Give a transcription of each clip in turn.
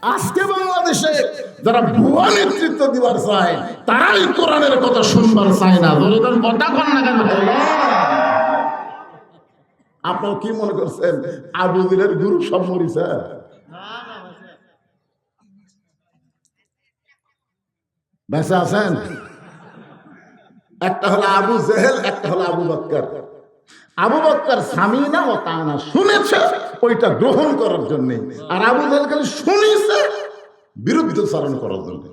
আজকে বাংলাদেশে যারা ভুয়া নেতৃত্ব দিবার চায় তারাই কোরআনের কথা শুনবার চায় না। কথা কন না কেন? আপনারা কি মনে করছেন আবু জেহেলের গুরু সব মরিছে? বেঁচে আছেন? একটা হলো আবু জেহেল, একটা হলো আবু বকর। আবু বকর সামিনা ও তানা শুনেছে ওইটা গ্রহণ করার জন্য, আর আবু জেহেল খালি শুনেছে বিরুদ্ধাচরণ করার জন্য।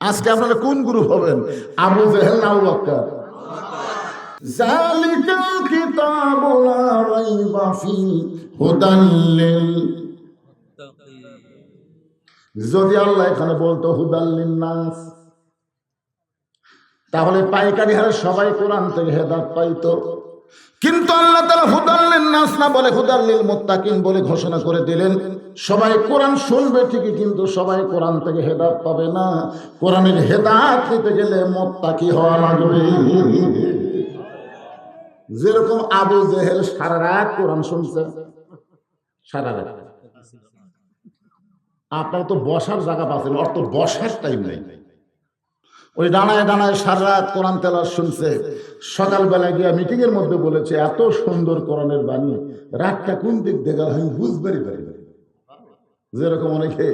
আজকে আপনারা কোন গ্রুপ হবেন, আবু জেহেল না আবু বকর? যালিকা কিতাবু লা রাইবা ফিহি হুদাল লিল, যদি আল্লাহ এখানে বলতো হুদাল লিন নাস, তাহলে পাইকারি হারে সবাই কোরআন থেকে হেদায়েত পাইতো। কিন্তু আল্লাহ তাআলা হুদাল লিন নাস না বলে হুদাল লিল মুত্তাকিন বলে ঘোষণা করে দিলেন। সবাই কোরআন শুনবে ঠিকই, কিন্তু সবাই কোরআন থেকে হেদায়েত পাবে না। কোরআনের হেদায়েত নিতে গেলে মুত্তাকি হওয়া লাগবে। যেরকম আবু জেহেল সারা রাত কোরআন শুনছে, সারা রাত। আপনার তো বসার জায়গা পাচ্ছেন, ওর তো বসার টাইম নেই। ওই দাঁড়ায় দাঁড়ায় সারা রাত কোরআন তেলাওয়াত শুনছে। সকালবেলা গিয়া মিটিং এর মধ্যে বলেছে এত সুন্দর কোরআনের বাণী, রাতটা কোন দিক দিয়ে আমি বুঝবারই পারি না। যেরকম অনেকে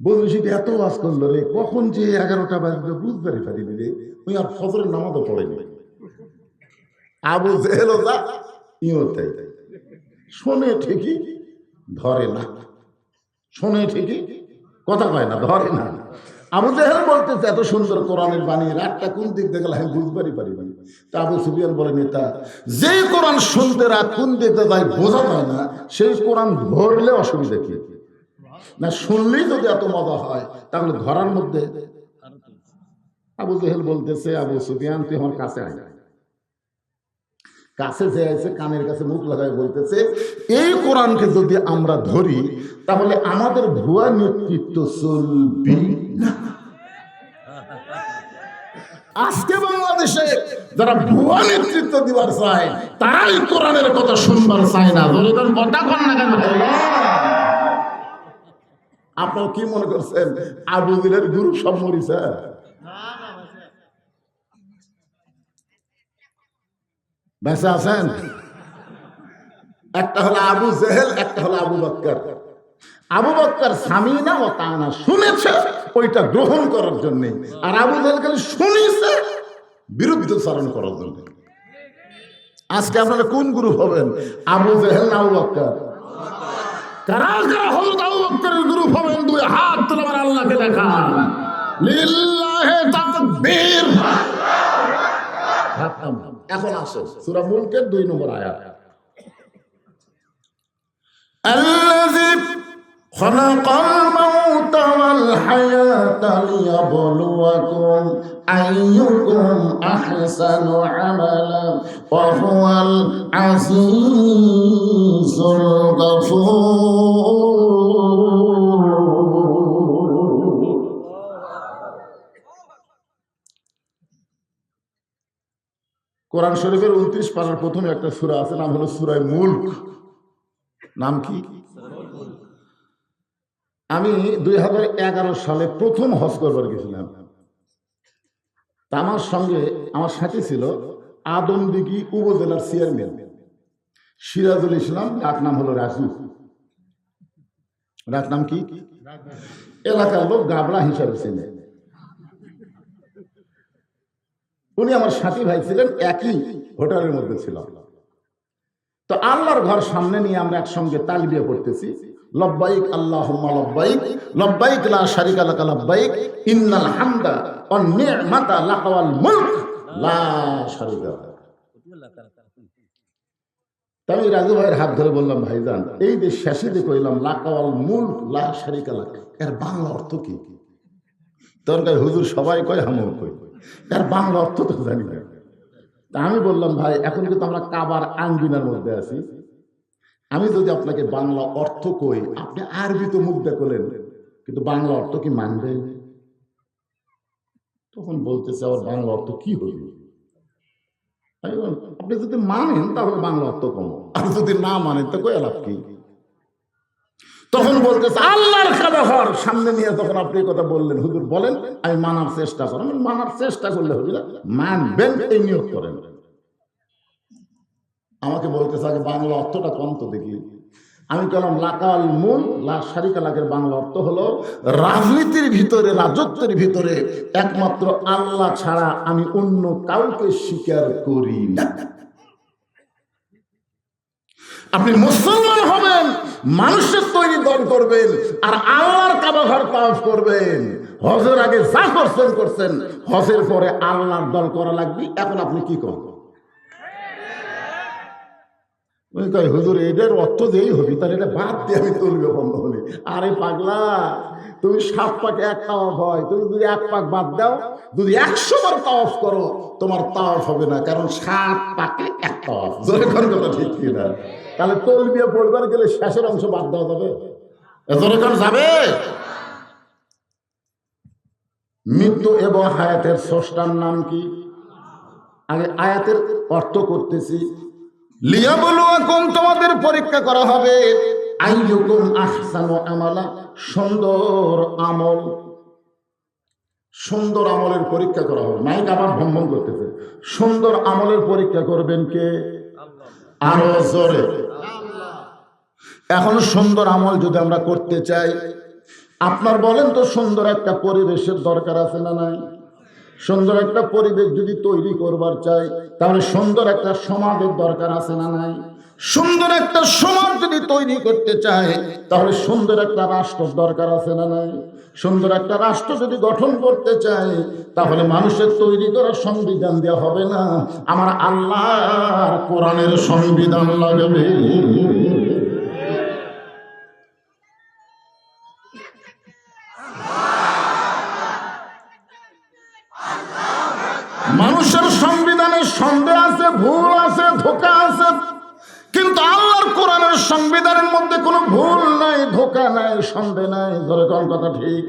বলছি এত ওয়াজ করলো রে, কখন যে 11টা বাজবে বুঝবারই পারিনি রে, ওই আর ফজরের নামাজও পড়েনি। আবু জেহেল যা ইও তাই, শোনে ঠিকই ধরে না, শোনে ঠিকই কথা কয় না, ধরে না। আবু জেহেল বলতেছে এত সুন্দর কোরআনের বাণী, রাতটা কোন দিক দিয়ে গেলে আমি বুঝবারই পারি না। তা আবু সুফিয়ান বলে, নেতা যে কোরআন শুনতে রাত কোন দিকে যায় বোঝা যায় না, সেই কোরআন ধরলে অসুবিধা কি? না শুনলেই যদি এত মজা হয় তাহলে ধরার মধ্যে। আবু জেহেল বলতেছে, আবু সুফিয়ান তুই আমার কাছে আয়। কাছে যে আছে কানের কাছে মুখ লাগায় বলতেছে, এই কোরআনকে যদি আমরা ধরি তাহলে আমাদের ভুয়া নেতৃত্ব চলবে না। আজকে বাংলাদেশে যারা ভুয়া নেতৃত্ব দিবার চায় তারাই কোরআনের কথা শুনবার চায় না। কথা কন না কেন? আপনারা কি মনে করছেন আবু জেহেলের গুরু সব মরিছে? বেঁচে আছেন? একটা হলো আবু জেহেল, একটা হলো আবু বকর। আবু বকর সামিনা ও তানা শুনেছে ওইটা গ্রহণ করার জন্য, আর আবু জেহেল খালি শুনেছে বিরুদ্ধাচরণ করার জন্য। আজকে আপনারা কোন গ্রুপ হবেন, আবু জেহেল না আবু বকর? কারা কারা হযরত আবু বকরের গ্রুপ হবেন দুই হাত তুলে আমার আল্লাহকে দেখান। লিল্লাহি তাকবীর। এখন আসো সূরা মুলকের 2 নম্বর আয়াত। الذي خلق الموت والحياة ليبلوكم أيكم أحسن عملا وهو العزيز الغفور। কোরআন শরীফের 29 পারার প্রথমে একটা সূরা আছে, নাম হলো সূরা মুলক। নাম কি? আমি 2011 সালে প্রথম হজ করবার গেছিলাম। তা আমার সঙ্গে আমার সাথী ছিল আদমদিঘি উপজেলার চেয়ারম্যান সিরাজুল ইসলাম, ডাক নাম হলো রাজু। ডাক নাম কি? এলাকার লোক গাবড়া হিসাবে ছিলেন। উনি আমার সাথী ভাই ছিলেন, একই হোটেলের মধ্যে ছিল। তো আল্লাহর ঘর সামনে নিয়ে আমরা একসঙ্গে তালবিয়া পড়তেছি, লব্বাইক আল্লাহুম্মা লব্বাইক লব্বাইক লা শারিকা লাকা লব্বাইক ইন্নাল হামদা ওয়ান নি'মাতা লাকা ওয়াল মুলক লা শারিকা লাক। তাই রাজু ভাইয়ের হাত ধরে বললাম, ভাইজান এই যে শেষে যে কইলাম লাকা ওয়াল মুলক লা শারিকা লাক, এর বাংলা অর্থ কি? তখন হুজুর সবাই কয় আমিও কই, এর বাংলা অর্থ তো জানি না। তা আমি বললাম, ভাই এখন কিন্তু আমরা কাবার আঙ্গিনার মধ্যে আছি, আমি যদি আপনাকে বাংলা অর্থ কই, আপনি আরবি তো মুখ দেখলেন, কিন্তু বাংলা অর্থ কি মানবেন? তখন বলতেছে আবার বাংলা অর্থ কি হবে? আপনি যদি মানেন তাহলে বাংলা অর্থ কম, আর যদি না মানেন তো কই লাভ কি? তো তখন বলতেছে আল্লাহর কাবা ঘর সামনে নিয়ে তখন আপনি কথা বললেন, হুজুর বলেন আমি মানার চেষ্টা করেন। মানার চেষ্টা করলে হবে না, মানবেন এই নিয়োগ করেন। আমাকে বলতেছে আগে বাংলা অর্থটা কম তো দেখি। আমি বললাম লাকাল মুল লা শারিকা লাকের বাংলা অর্থ হলো রাজনীতির ভিতরে, রাজত্বের ভিতরে একমাত্র আল্লাহ ছাড়া আমি অন্য কাউকে স্বীকার করি না। আপনি মুসলমান হবেন, মানুষের তৈরি দল করবেন, আর আল্লাহর কাবা ঘর তাওয়াফ করবেন। হজের আগে যা করছেন করছেন, হজের পরে আল্লাহর দল করা লাগবে। এখন আপনি কি করবেন? হুজুর এটার অর্থ দিয়েই হবি, তার এটা বাদ দিয়ে আমি তুলবে বন্ধ হলে। আরে পাগলা, তুমি 7 পাকে 1 তাওয়াফ হয়, তুমি যদি 1 পাক বাদ দাও, যদি 100 বার তাওয়াফ করো, তোমার তাওয়াফ হবে না, কারণ 7 পাকে 1 তাওয়াফ। জোরে কোন কথা ঠিক কিনা? তাহলে তলবিয়া পড়বার গেলে শেষের অংশ বাদ দেওয়া যাবে? জোরে কোন যাবে? মৃত্যু এবং হায়াতের স্রষ্টার নাম কি? আগে আয়াতের অর্থ করতেছি। লিয়াবলুয়াকুম, তোমাদের পরীক্ষা করা হবে, আইয়ুকুম আহসানু আমালা, সুন্দর আমল। সুন্দর আমলের পরীক্ষা করা হবে। মাইক আবার ভ্রমণ করতেছে। সুন্দর আমলের পরীক্ষা করবেন কে? আরো জোরে। এখন সুন্দর আমল যদি আমরা করতে চাই, আপনার বলেন তো সুন্দর একটা পরিবেশের দরকার আছে না নাই? সুন্দর একটা পরিবেশ যদি তৈরি করবার চাই, তাহলে সুন্দর একটা সমাজের দরকার আছে না নাই? সুন্দর একটা সমাজ যদি তৈরি করতে চাই, তাহলে সুন্দর একটা রাষ্ট্রের দরকার আছে না নাই? সুন্দর একটা রাষ্ট্র যদি গঠন করতে চাই, তাহলে মানুষের তৈরি করা সংবিধান দেওয়া হবে না, আমার আল্লাহর কোরআনের সংবিধান লাগবে। মানুষের সংবিধানে সন্দেহ আছে, ভুল আছে, ধোঁকা আছে, কিন্তু আল্লাহর কোরআনের সংবিধানের মধ্যে কোনো ভুল নাই, ধোঁকা নাই, সন্দেহ নাই। ধরে কোন কথা ঠিক?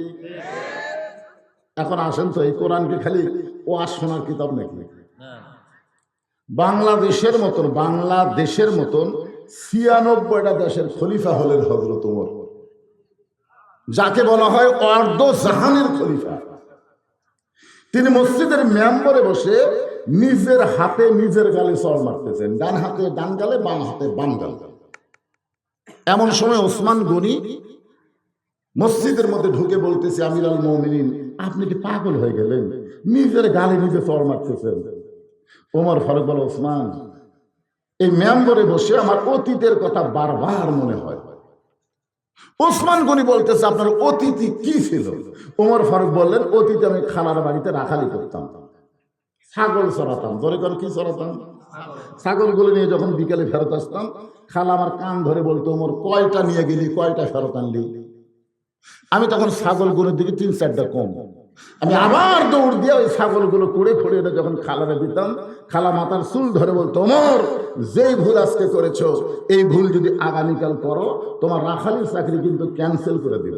এখন আসেন তো, এই কোরআনকে খালি ওয়াজ শোনার কিতাব নাকি? বাংলাদেশের মতন 96টা দেশের খলিফা হলেন হযরত ওমর, যাকে বলা হয় অর্ধ জাহানের খলিফা। তিনি মসজিদের মেম্বরে বসে নিজের হাতে নিজের গালে চড় মারতেছেন, ডান হাতে ডান গালে, বাম হাতে বাম গালে। এমন সময় ওসমান গনি মসজিদের মধ্যে ঢুকে বলতেছে, আমিরুল মুমিনিন, আপনি কি পাগল হয়ে গেলেন? নিজের গালে নিজে চড় মারতেছেন। ওমর ফারুক বলে, ওসমান, এই মেম্বরে বসে আমার অতীতের কথা বারবার মনে হয়। ওসমান গনি বলতেছে, আপনার অতীতি কি ছিল? ওমর ফারুক বললেন, অতীতে আমি খালার বাড়িতে রাখালি করতাম, ছাগল চড়াতাম। ধরে কোন কি চড়াতাম? ছাগলগুলো নিয়ে যখন বিকেলে ফেরত আসতাম, খালা আমার কান ধরে বলতো, ওমর কয়টা নিয়ে গেলি, কয়টা ফেরত আনলি? আমি তখন ছাগলগুলোর দিকে 3-4টা কম, আমি আবার দৌড় দিয়ে ওই ছাগলগুলো কুড়ে খুঁড়ে যখন খালারে দিতাম, খালা মাথার চুল ধরে বলতো, ওমর, যেই ভুল আজকে করেছো, এই ভুল যদি আগামীকাল করো, তোমার রাখালির চাকরি কিন্তু ক্যান্সেল করে দেব।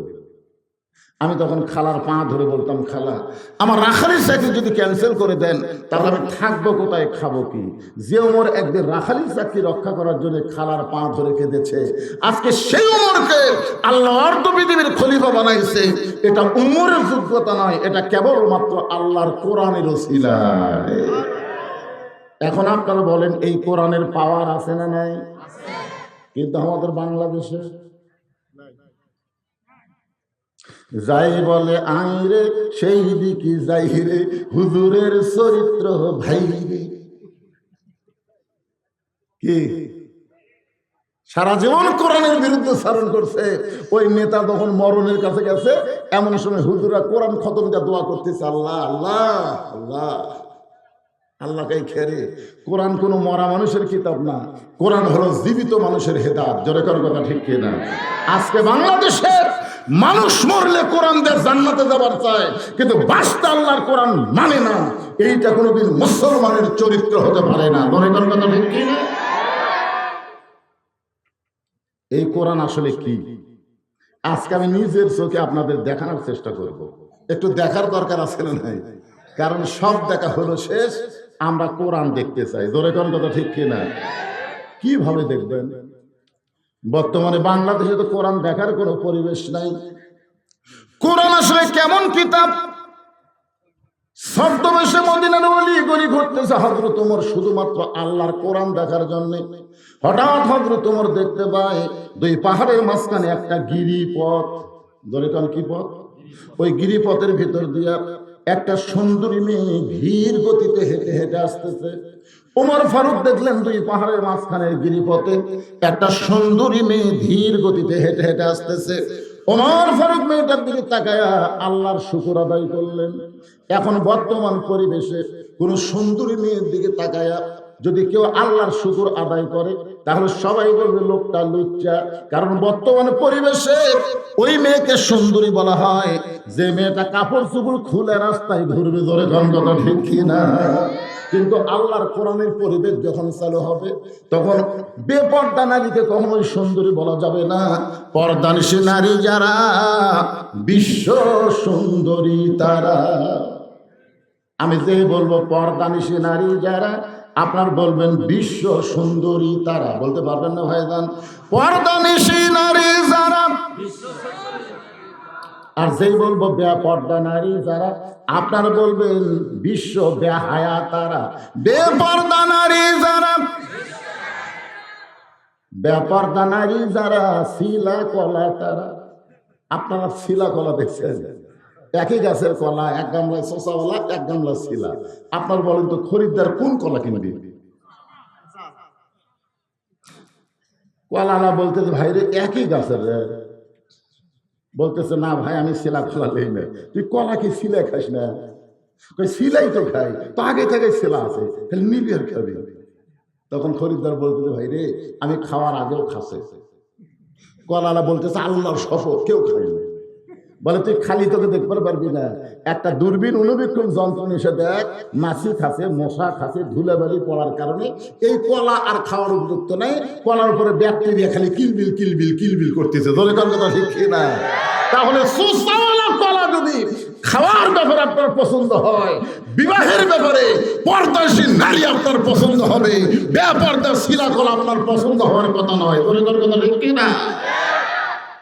আমি তখন খালার পা ধরে বলতাম, খালা, আমার রাখালির চাকরি যদি ক্যান্সেল করে দেন, তাহলে আমি থাকবো কোথায়, খাবো কি? যে ওমর একদিন রাখালির চাকরি রক্ষা করার জন্য খালার পা ধরে কেঁদেছে, আজকে সেই ওমরকে আল্লাহ অর্ধ পৃথিবীর খলিফা বানাইছে। এটা উমরের যোগ্যতা নয়, এটা কেবলমাত্র আল্লাহর কোরআনের ওসিলা। এখন আপনারা বলেন, এই কোরআনের পাওয়ার আছে না নাই? কিন্তু আমাদের বাংলাদেশে যাই বলে আইরে, সেই দিকে যাই রে, হুজুরের চরিত্র ভাই রে। কি সারা জীবন কোরআনের বিরুদ্ধে চারণ করছে, ওই নেতা যখন মরণের কাছে গেছে, এমন সময় হুজুরা কোরআন খতম দিয়ে দোয়া করতেছে, আল্লাহ আল্লাহ আল্লাহ। আল্লাহকে খেরে। কোরআন কোনো মরা মানুষের কিতাব না, কোরআন হলো জীবিত মানুষের হেদায়েত। জোরে করার কথা ঠিক কিনা? আজকে বাংলাদেশের মানুষ মরলে কোরআন দিয়ে জান্নাতে যাবার চায়, কিন্তু বাস্তা আল্লাহর কোরআন মানে না। এইটা কোনোদিন মুসলমানের চরিত্র হতে পারে না। জোরে করার কথা ঠিক কিনা? এই কোরআন আসলে কি, আজকে আমি নিজের চোখে আপনাদের দেখানোর চেষ্টা করব। একটু দেখার দরকার আছে না নাই? কারণ সব দেখা হলো শেষ, আমরা কোরআন দেখতে চাই। জোরে কোন কথা ঠিক কিনা? কিভাবে দেখবেন? বর্তমানে বাংলাদেশে তো কোরআন দেখার কোনো পরিবেশ নাই। কোরআন আসলে কেমন কিতাব? ছদ্মবেশে মদিনার অলি গলি ঘুরতেছে হযরত ওমর শুধুমাত্র আল্লাহর কোরআন দেখার জন্য। হঠাৎ হযরত ওমর দেখতে পায় দুই পাহাড়ের মাঝখানে একটা গিরিপথ। ধরে কান কি পথ? ওই গিরিপথের ভিতর দিয়া একটা সুন্দরী মেয়ে ধীর গতিতে হেঁটে হেঁটে আসতেছে। ওমর ফারুক দেখলেন দুই পাহাড়ের মাঝখানের গিরিপথে একটা সুন্দরী মেয়ে ধীর গতিতে হেঁটে হেঁটে আসতেছে। ওমর ফারুক মেয়েটার দিকে তাকায়া আল্লাহর শুকর আদায় করলেন। এখন বর্তমান পরিবেশে কোন সুন্দরী মেয়ের দিকে তাকায়া যদি কেউ আল্লাহর শুকর আদায় করে তাহলে সবাই বলবে লোকটা লুচ্চা। কারণ বর্তমানে পরিবেশে ওই মেয়েকে সুন্দরী বলা হয় যে মেয়েটা কাপড় চোপড় খুলে রাস্তায় ঘুরবে। ধরে গন্ধটা ঠিক কিনা? কিন্তু আল্লাহর কোরআনের পরিবেশ যখন চালু হবে তখন বেপর্দা নারীকে কখনোই সুন্দরী বলা যাবে না। পর্দানিশী নারী যারা বিশ্ব সুন্দরী তারা। আমি যে বলবো পর্দানিশী নারী যারা, আপনার বলবেন বিশ্ব সুন্দরী তারা। বলতে পারবেন না ভাইজান? পর্দানিশী নারী যারা, আর যেই বলবো বেপর্দা নারী যারা, আপনার বলবেন বিশ্ব বেহায়া তারা। বেপর্দা নারী যারা, বেপর্দা নারী যারা, শিলা কলা তারা। আপনারা শিলা কলা দেখছেন? একই গাছের কলা, এক গামলায় শশাওয়ালা, এক গামলা শিলা। আপনার বলেন তো খরিদ্দার কোন কলা কিনবে? কলা বলতেছে ভাই রে একই গাছের রে। বলতেছে না ভাই আমি শিলা কলা নেই না। তুই কলা কি শিলা খাস না? শিলাই তো খাই, তো আগে থেকে শিলা আছে, তাহলে নিবি আর খাবি। তখন খরিদ্দার বলতেছে ভাই রে আমি খাওয়ার আগেও খাসে। কলালা বলতেছে আল্লাহর শপথ কেউ খাই না। বলে তুই খালি তোকে দেখতে পারবি না, একটা দূরবীন অনুবীক্ষণ যন্ত্র এসে দেখ, মাছি খাসে, মশা খাসে, ধুলাবালি পড়ার কারণে এই কলা আর খাওয়ার উপযুক্ত নাই। কলার উপরে ব্যাকটেরিয়া খালি কিলবিল কিলবিল কিলবিল করতেছে। ধরে কার কথা ঠিক না? তাহলে সুস্বাদু কলা যদি খাওয়ার ব্যাপারে আপনার পছন্দ হয়, বিবাহের ব্যাপারে পর্দাশীল নারী আপনার পছন্দ হবে, বেপর্দা শিলা কলা আপনার পছন্দ হওয়ার কথা নয়। ধরে কার কথা ঠিক না?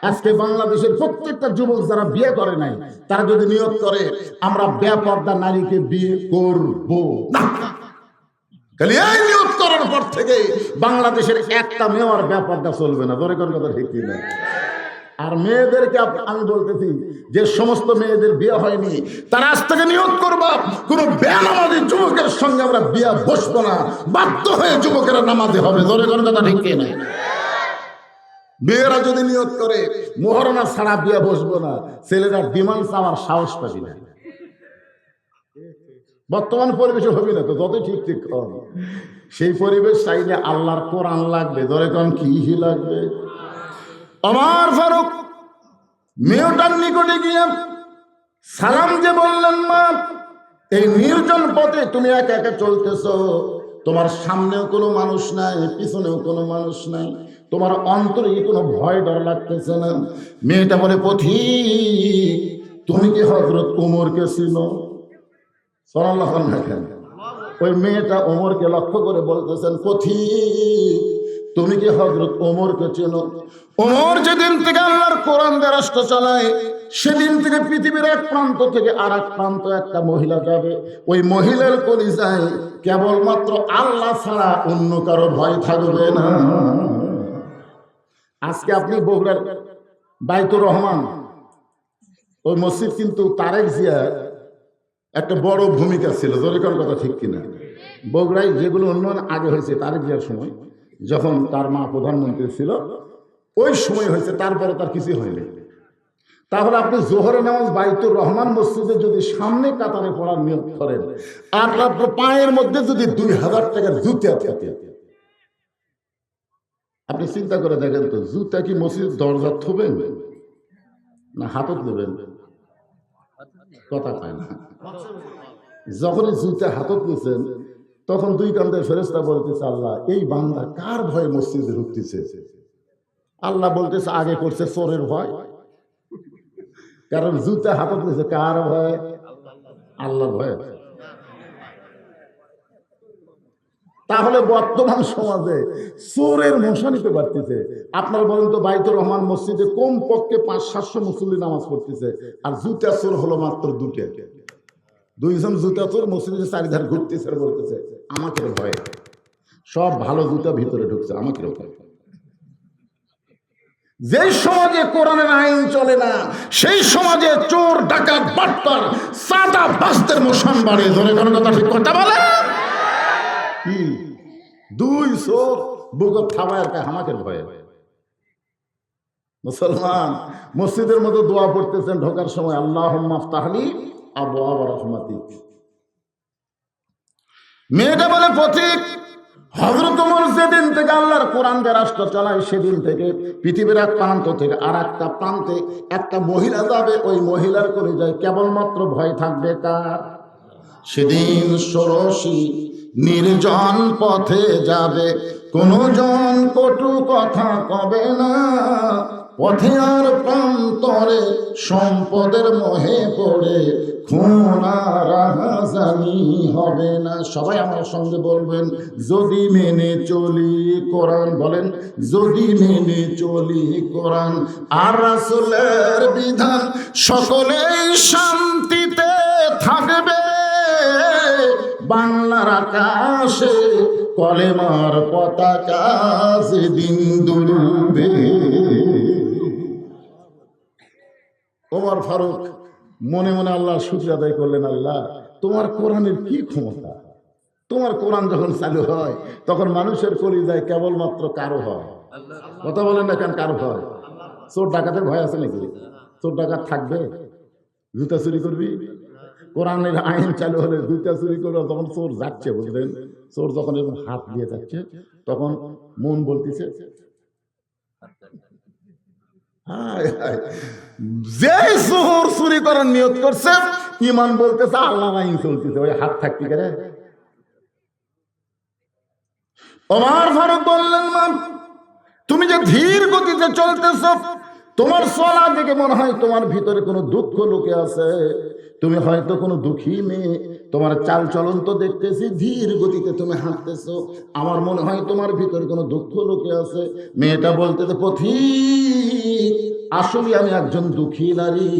আজকে বাংলাদেশের প্রত্যেকটা যুবক যারা বিয়ে করে নাই তারা যদি নিয়ত করে আমরা বেপর্দা নারীকে বিয়ে করব না, খালি এই নিয়ত করার পর থেকে বাংলাদেশের একটা মেয়ে আর বেপর্দা চলবে না। ধরে কোন কথা ঠিক না? আর মেয়েদেরকে আমি বলতেছি যে সমস্ত মেয়েদের বিয়ে হয়নি তারা আজ থেকে নিয়ত করবা কোন বেনামাজি যুবকের সঙ্গে আমরা বিয়ে বসবো না, বাধ্য হয়ে যুবকেরা নামাজি হবে। ধরে কোন কথা ঠিক না? মেয়েরা যদি নিয়ত করে মোহরনা ছাড়া বিয়ে বসবো না, ছেলেরা ডিমান্ড চাওয়ার সাহস পাবি না। বর্তমান পরিবেশে হবে না তো, যতই ঠিক ঠিক হবে সেই পরিবেশ চাইলে আল্লাহর কোরআন লাগবে। ধরে কোন কি লাগবে? ওমর ফারুক মেয়েটার নিকটে গিয়ে সালাম যে বললেন মা এই নির্জন পথে তুমি একা একা চলতেছো, তোমার সামনেও কোনো মানুষ নাই, পিছনেও কোনো মানুষ নাই, তোমার অন্তরে কোনো ভয় ডর লাগতেছে না? মেয়েটা বলে পথিক তুমি কি হযরত ওমরকে চিনো? সাল্লাল্লাহু আলাইহি ওয়াসাল্লাম। ওই মেয়েটা ওমরকে লক্ষ্য করে বলতেছেন পথিক তুমি কি হযরত ওমরকে চেনো? ওমর যেদিন থেকে আল্লাহর কোরআন দিয়ে রাষ্ট্র চালায় সেদিন থেকে পৃথিবীর এক প্রান্ত থেকে আর এক প্রান্ত একটা মহিলা যাবে, ওই মহিলার কলিজায় কেবলমাত্র আল্লাহ ছাড়া অন্য কারো ভয় থাকবে না। আজকে আপনি বগুড়ার বাইতুর রহমান ওই মসজিদ কিন্তু তারেক জিয়ার একটা বড় ভূমিকা ছিল। জোরেকার কথা ঠিক কিনা? বগুড়ায় যেগুলো উন্নয়ন আগে হয়েছে তারেক জিয়ার সময়, যখন তার মা প্রধানমন্ত্রী ছিল ওই সময় হয়েছে, তারপরে তার কিছু হয়নি। তাহলে আপনি জোহরের নামাজ বাইতুর রহমান মসজিদে যদি সামনে কাতারে পড়ার নিয়ত করেন আর আপনার পায়ের মধ্যে যদি 2000 টাকার জুতা থাকে, আপনি চিন্তা করে দেখেন তো জুতা কি মসজিদ দরজা থবেন না হাতত নেবেন? কথা পায় না। যখনই জুতা হাতত নিয়েছেন তখন দুই কান্দে ফেরেশতা বলতেছে আল্লাহ এই বান্দা কার ভয়ে মসজিদে ঢুকতেছে? আল্লাহ বলতেছে আগে করছে চোরের ভয়, কারণ জুতা হাতত নিয়েছে কার ভয়? আল্লাহর ভয়। তাহলে বর্তমান সমাজে চোরের মশা নিতে পারতেছে। আপনারা বলেন তো, বাইতুর রহমান মসজিদে কমপক্ষে 500-700 মুসল্লি নামাজ পড়তেছে, আর জুতা চোর হলো মাত্র দুইজন জুতা চোর মসজিদের চারিধার ঘুরতেছে আর বলতেছে আমাকে ভয়। সব ভালো জুতা ভিতরে ঢুকছে, আমাকে ভয়। যেই সমাজে কোরআনের আইন চলে না, সেই সমাজে চোর, ডাকাত, বাটপার, সাদা বাস্তের মোশন বাড়ে। ধরে কোনো কথা ঠিক কথা বলে কি? দুই চোর বুকত খাওয়ার কা আমাকে ভয়ে। মুসলমান মসজিদের মধ্যে দোয়া পড়তেছেন ঢোকার সময়, আল্লাহুম্মা আফতাহলি আবওয়াব রাহমাতিক। মেয়েটা বলে পথিক, হযরত ওমর যেদিন থেকে আল্লাহর কোরআন দিয়ে রাষ্ট্র চালায়, সেদিন থেকে পৃথিবীর এক প্রান্ত থেকে আর একটা প্রান্তে একটা মহিলা যাবে, ওই মহিলার করে যায় কেবলমাত্র ভয় থাকবে কার? সেদিন ষোড়শী নির্জন পথে যাবে, কোনো জন কটু কথা কবে না, পথে আর প্রান্তরে সম্পদের মোহে পড়ে খুন আর রাহাজানি হবে না। সবাই আমার সঙ্গে বলবেন, যদি মেনে চলি কোরআন। বলেন, যদি মেনে চলি কোরআন আর রাসূলের বিধান, সকলেই শান্তিতে থাকবে। বাংলার আকাশে কলেমার পতাকা সেদিন দুলবে। ওমর ফারুক মনে মনে আল্লাহর শুকর আদায় করলেন, আল্লাহ তোমার কোরআনের কি ক্ষমতা! তোমার কোরআন যখন চালু হয় তখন মানুষের কলিজায় কেবলমাত্র কারো হয়। কথা বলেন না কেন? কারো হয়। চোর ডাকাতের ভয় আছে নাকি? চোর ডাকাত থাকবে? জুতা চুরি করবি? কোরআনের আইন চালু হলে জুতা চুরি করে যখন চোর যাচ্ছে, বুঝলেন, চোর যখন এরকম হাত দিয়ে যাচ্ছে, তখন মন বলতেছে যে চোর চুরি করার নিয়ত করছে, ইমান বলতেছে আল্লাহ আইন চলতেছে, ওই হাত থাকতে গেলে। ওমর ফারুক বললেন, মা তুমি যে ধীর গতিতে চলতেছ, তোমার চলা দেখে মনে হয় তোমার ভিতরে কোনো দুঃখ লুকে আছে। তুমি হয়তো কোনো দুঃখী মেয়ে, তোমার চাল চলন তো দেখতেছি ধীর গতিতে তুমি হাঁটতেছো, আমার মনে হয় তোমার ভিতরে কোনো দুঃখ লুকে আছে। মেয়েটা বলতেছে, পথিক আসলে আমি একজন দুঃখী নারী,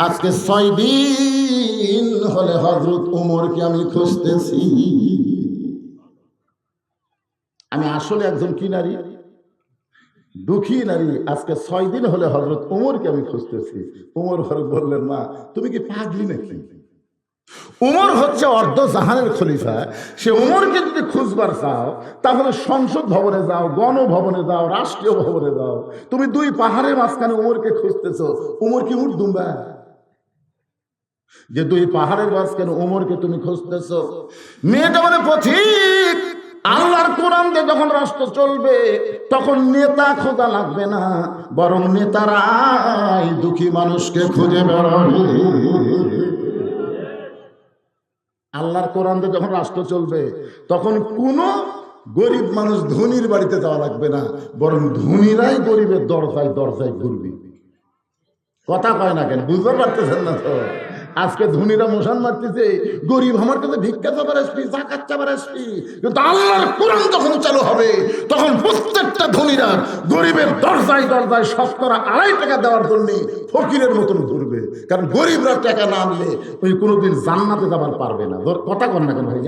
আজকে 6 দিন হলে হযরত ওমরকে আমি খুঁজতেছি। আমি আসলে একজন কি নারী? দুঃখী নারী। আজকে 6 দিন হলে হযরত ওমরকে আমি খুঁজতেছি। ওমর ফারুক বললেন, মা তুমি কি পাগলি নাকি? ওমর হচ্ছে অর্ধ জাহানের খলিফা। সে ওমরকে যদি খুঁজবার চাও, তাহলে সংসদ ভবনে যাও, গণভবনে যাও, রাষ্ট্রীয় ভবনে যাও। তুমি 2 পাহাড়ের মাঝখানে ওমরকে খুঁজতেছো। ওমর কি উঠ দুম্বা যে 2 পাহাড়ের মাঝখানে ওমরকে তুমি খুঁজতেছো? মেয়েটা বলে, পথিক আল্লাহর কোরআন দিয়ে যখন রাষ্ট্র চলবে, তখন নেতা খোঁজা লাগবে না, বরং নেতারাই দুঃখী মানুষকে খুঁজে বেড়াবে। আল্লাহর কোরআন দিয়ে যখন রাষ্ট্র চলবে, তখন কোনো গরিব মানুষ ধনীর বাড়িতে যাওয়া লাগবে না, বরং ধনীরাই গরিবের দরজায় দরজায় ঘুরবে। কথা কয় না কেন? বুঝতে পারতেছেন না তো? আজকে ধনীরা মোশান মারতেছে, গরিব আমার কাছে ভিক্ষা চাবার আসবি, জাকাত চাবার আসবি। কিন্তু আল্লাহর কোরআন যখন চালু হবে, তখন প্রত্যেকটা ধনীরা গরিবের দরজায় দরজায় 2.5 টাকা দেওয়ার জন্য ফকিরের মতন ঘুরবে। কারণ গরিবরা টাকা না নিলে ওই কোনোদিন জান্নাতে যাবার পারবে না। কথা কন না কেন ভাই?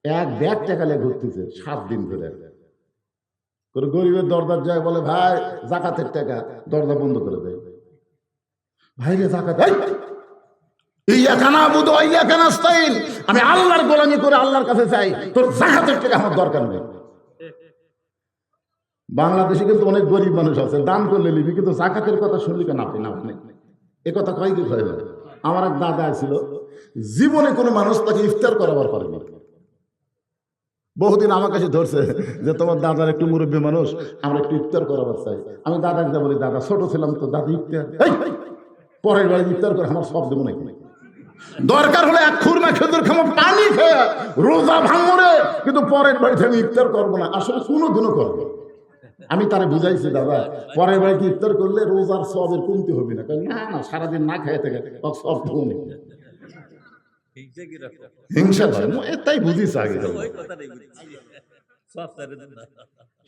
এক ব্যাগ টাকা নিয়ে ঘুরতেছে 7 দিন ধরে। গরিবের দরজার যায়, বলে ভাই জাকাতের টাকা, দরজা বন্ধ করে দেয়। ভাইরে জাকাত, আমি আল্লাহর গোলামি করে আল্লাহর কাছে চাই, তোর জাকাতের টাকা আমার দরকার নেই। বাংলাদেশে কিন্তু অনেক গরিব মানুষ আছে, দান করলে লিবি, কিন্তু জাকাতের কথা শুনলি কেন আপনি না? এ কথা কয় কি হয়? আমার এক দাদা ছিল, জীবনে কোনো মানুষ তাকে ইফতার করাবার পারেনি। বহুদিন আমার কাছে ধরছে যে তোমার দাদার একটু মুরব্বী মানুষ, আমরা একটু ইফতার করাবার চাই। আমি দাদাকে যা বলি, দাদা ছোট ছিলাম তো, দাদা ইফতার পরের বাড়ি ইফতার করে আমার সব দেবো নাকি? দরকার হলে 1 খুরমা খেজুর খামো, পানি খেয়ে রোজা ভাঙরে, কিন্তু পরের বাড়িতে আমি ইফতার করবো না। আসলে কোনোদিনও করবো। আমি তারে বুঝাইছি, দাদা পরের বাড়িতে ইফতার করলে রোজার সবের কমতি হবে না। না না, সারাদিন না খেয়ে থাকে সব দেবো নাকি? হিংসা করে তাই বুঝিস আগে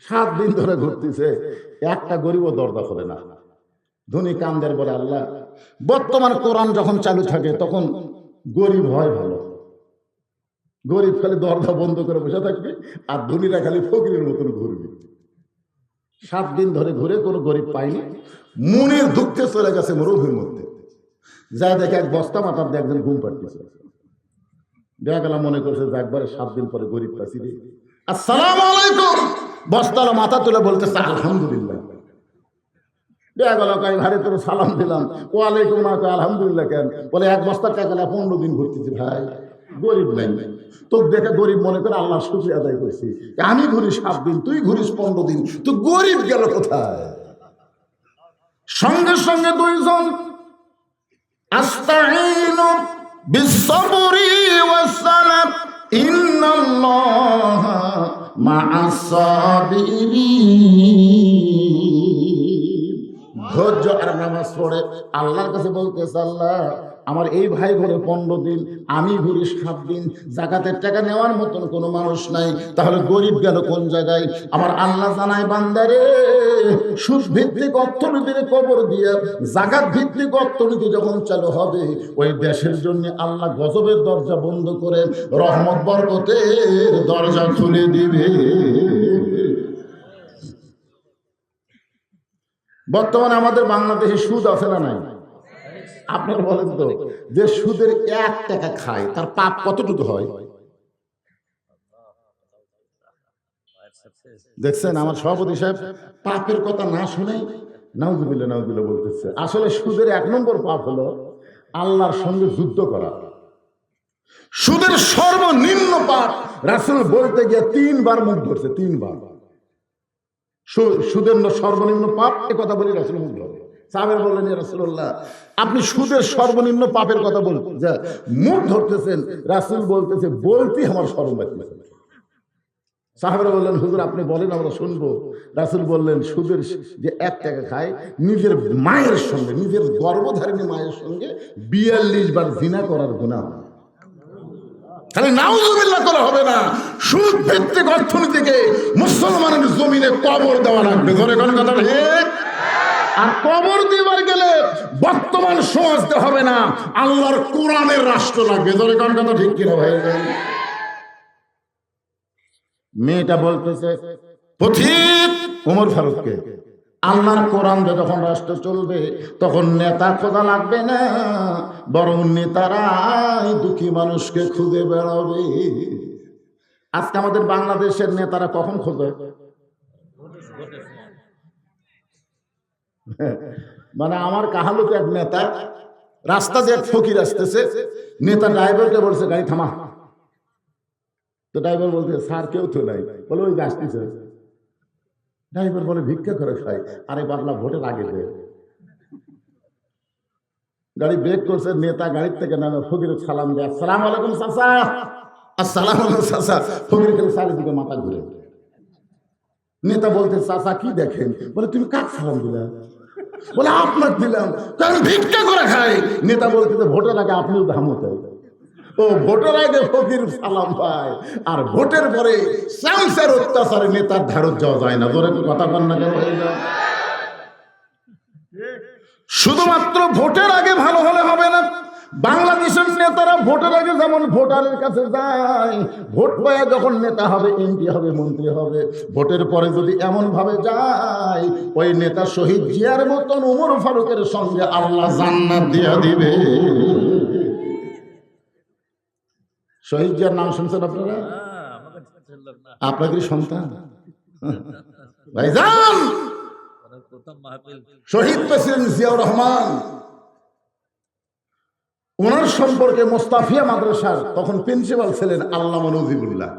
7 দিন ধরে ঘুরতেছে, একটা গরিবও দরজা খোলে না। ধনী কান্দের বলে আল্লাহ, বর্তমান কোরআন যখন চালু থাকে তখন গরিব হয় ভালো, গরিব খালি দরজা বন্ধ করে বসে থাকবে আর ধনীরা খালি ফকিরের মতন ঘুরবে। 7 দিন ধরে ঘুরে কোনো গরিব পায়নি। মনের দুঃখে চলে গেছে মরুভূমির মধ্যে, যা দেখে এক বস্তা মাথার দিয়ে একজন ঘুম পাড়তেছে। দেখা গেল মনে করছে যে একবারে 7 দিন পরে গরিব পাচ্ছি রে, আসসালামু আলাইকুম, বস্তার মাথা তুলে বলতেছে আলহামদুলিল্লাহ। দেখা গেল কাই ভারে তোর সালাম দিলাম, ওয়ালাইকুম না, আলহামদুলিল্লাহ কেন? বলে এক বস্তার টাকা 15 দিন ঘুরতেছি ভাই, গরিব নাই। তোর দেখে গরিব মনে করে আল্লাহ শুকরিয়া আদায় করছি। আমি ঘুরি 7 দিন, তুই ঘুরিস 15 দিন, তো গরিব গেল কোথায়? সঙ্গে সঙ্গে দুইজন আস্তাঈনু বিসসবরি ওয়াসসালাত ইন্নাল্লাহা মা'আস সাবিরিন, ধৈর্য আর নামাজ পড়ে আল্লাহর কাছে বলতেছে, আল্লাহ আমার এই ভাই ঘরে 15 দিন, আমি ঘুরি 7 দিন, জাকাতের টাকা নেওয়ার মতন কোনো মানুষ নাই, তাহলে গরিব গেল কোন জায়গায়? আমার আল্লাহ জানায়, বান্দারে সুদ ভিত্তিক অর্থনীতির কবর দিয়ে জাকাত ভিত্তিক অর্থনীতি যখন চালু হবে, ওই দেশের জন্য আল্লাহ গজবের দরজা বন্ধ করে রহমত বরকতের দরজা খুলে দিবে। বর্তমানে আমাদের বাংলাদেশে সুদ আছে না নাই? আপনার বলেন তো, যে সুদের 1 টাকা খায় তার পাপ কতটুকু হয়? দেখছেন আমার সভাপতি সাহেব পাপের কথা না শুনে নাউজুবিল্লাহ নাউজুবিল্লাহ বলতেছে। আসলে সুদের 1 নম্বর পাপ হলো আল্লাহর সঙ্গে যুদ্ধ করা। সুদের সর্বনিম্ন পাপ রাসূল বলতে গিয়ে 3 বার মুখ ধরছে, 3 বার। সুদের সর্বনিম্ন পাপ এ কথা বলি রাসূল মুখ ধরে। সাহাবারা বললেন, ইয়া রাসূলুল্লাহ, আপনি সুদের সর্বনিম্ন পাপের কথা বলছেন, যা মুখ ধরতেছেন। রাসূল বলতেছে, বলতে আমার শরম লাগতেছে। সাহাবারা বললেন, হুজুর আপনি বলেন আমরা শুনবো। রাসূল বললেন, সুদের যে 1 টাকা খায়, নিজের মায়ের সঙ্গে, নিজের গর্ভধারিণী মায়ের সঙ্গে 42 বার জিনা করার গুনাহ। খালি নাউজুবিল্লাহ করা হবে না, সুদ ভিত্তিক অর্থনীতিকে মুসলমানের জমিনে কবর দেওয়া লাগবে। ধরে কোন কথা ঠিক? আর কবর দিবার গেলে বর্তমান সমাজতে হবে না, আল্লাহর কোরআনের রাষ্ট্র লাগবে। ধরে কোন কথা ঠিক কিনা ভাই? মেয়েটা বলতেছে পথিক ওমর ফারুককে, আল্লাহর কোরআন দিয়ে যখন রাষ্ট্র চলবে তখন নেতা খোঁজা লাগবে না, বরং নেতারাই দুঃখী মানুষকে খুঁজে বেড়াবে। আজকে আমাদের বাংলাদেশের নেতারা কখন খোঁজে? মানে আমার কাহালুকে এক নেতা, রাস্তা দিয়ে এক ফকির আসতেছে, নেতা ড্রাইভারকে বলছে গাড়ি থামা। তো ড্রাইভার বলছে, স্যার কেউ তো নাই। বলে ওই যে আসতেছে। ড্রাইভার বলে ভিক্ষা করে খাই। আরে বাবলা, ভোটের আগে দে। গাড়ি ব্রেক করছে, নেতা গাড়ির থেকে নামে ফকিরের সালাম দেয়, আসসালামু আলাইকুম চাচা, আসসালামু আলাইকুম চাচা। ফকির খেলে চারিদিকে মাথা ঘুরে। নেতা বলতে, চাচা কি দেখেন? বলে তুমি কাক সালাম দিলা? বলে আপনার দিলাম, আমি ভিক্ষা করে খাই। নেতা বলতে, ভোটের আগে আপনিও ধামতে। ও ভোটের আগে ফকির সালাম পায়, আর ভোটের পরে চামচার অত্যাচারে নেতার ধারত যাওয়া যায় না। ধরে কথা বল না কেন? শুধুমাত্র ভোটের আগে ভালো হলে হবে না। বাংলাদেশের নেতারা ভোটের আগে যেমন ভোটারের কাছে যায়, ভোট পায় যখন নেতা হবে, এমপি হবে, মন্ত্রী হবে, ভোটের পরে যদি এমন ভাবে যায়, ওই নেতা শহীদ জিয়ার মতন ওমর ফারুকের সঙ্গে আল্লাহ জান্নাত দিয়া দিবে। শহীদ জিয়ার নাম শুনছেন আপনারা? আপনাদের সন্তান ভাইজান শহীদ প্রেসিডেন্ট জিয়াউর রহমান, ওনার সম্পর্কে মোস্তাফিয়া মাদ্রাসার তখন প্রিন্সিপাল ছিলেন আল্লামা নজিবুল্লাহ।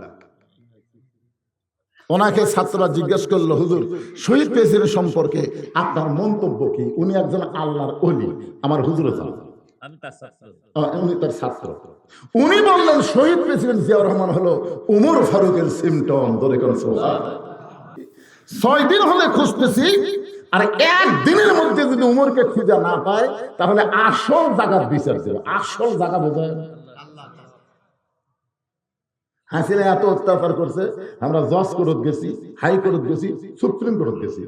ওনাকে ছাত্ররা জিজ্ঞেস করলো, হুজুর শহীদ প্রেসিডেন্ট সম্পর্কে আপনার মন্তব্য কি? উনি একজন আল্লাহর ওলি, আমার হুজুরে জানেন, উনি তার ছাত্র। উনি বললেন, শহীদ প্রেসিডেন্ট জিয়াউর রহমান হলো ওমর ফারুকের সিমটম। ধরে কোন 6 দিন হলে খুঁজতেছি, আর 1 দিনের মধ্যে যদি উমরকে খুঁজে না পায়, তাহলে আসল জায়গার বিচার দেবে। আসল জায়গা বোঝায় হাসিনা এত অত্যাচার করছে, আমরা জজ কোর্ট গেছি, হাইকোর্ট গেছি, সুপ্রিম কোর্ট গেছি।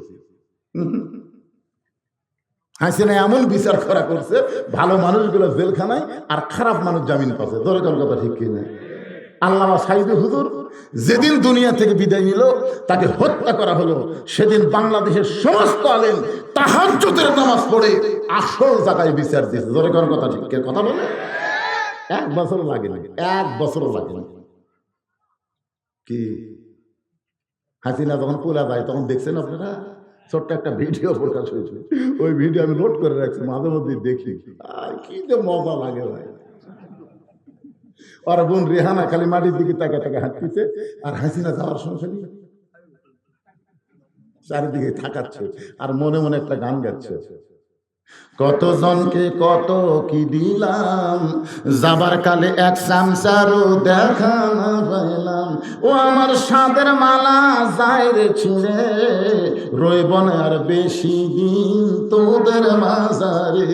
হাসিনা এমন বিচার করা করছে, ভালো মানুষগুলো জেলখানায় আর খারাপ মানুষ জামিন পাচ্ছে। দরকার কথা ঠিক কিনা? আল্লামা সাইদুল হুজুর যেদিন দুনিয়া থেকে বিদায় নিল, তাকে হত্যা করা হলো, সেদিন বাংলাদেশের সমস্ত আলেম তাহাজ্জুদের নামাজ পড়ে আসল জায়গায় বিচার দিয়েছে। দরকার কথা ঠিক কিনা? কথা বলে 1 বছর লাগেনি, 1 বছরও লাগেনি। কি হাসিনা যখন পোলা যায় তখন দেখছেন আপনারা, ছোট্ট একটা ভিডিও প্রকাশ হয়েছে, ওই ভিডিও আমি লোড করে রাখছি, মাঝে মধ্যে দেখি, আর কি যে মজা লাগে ভাই। আর বোন রেহানা খালি মাটির দিকে তাকে তাকে হাঁটতেছে, আর হাসিনা যাওয়ার সময় চারিদিকে থাকাচ্ছে আর মনে মনে একটা গান গাচ্ছে। কতজনকে কত কি দিলাম, যাবার কালে এক চামচারও দেখা না পাইলাম। ও আমার সাদের মালা যায় রে ছিঁড়ে, রইব না আর বেশি দিন তোদের মাঝারে।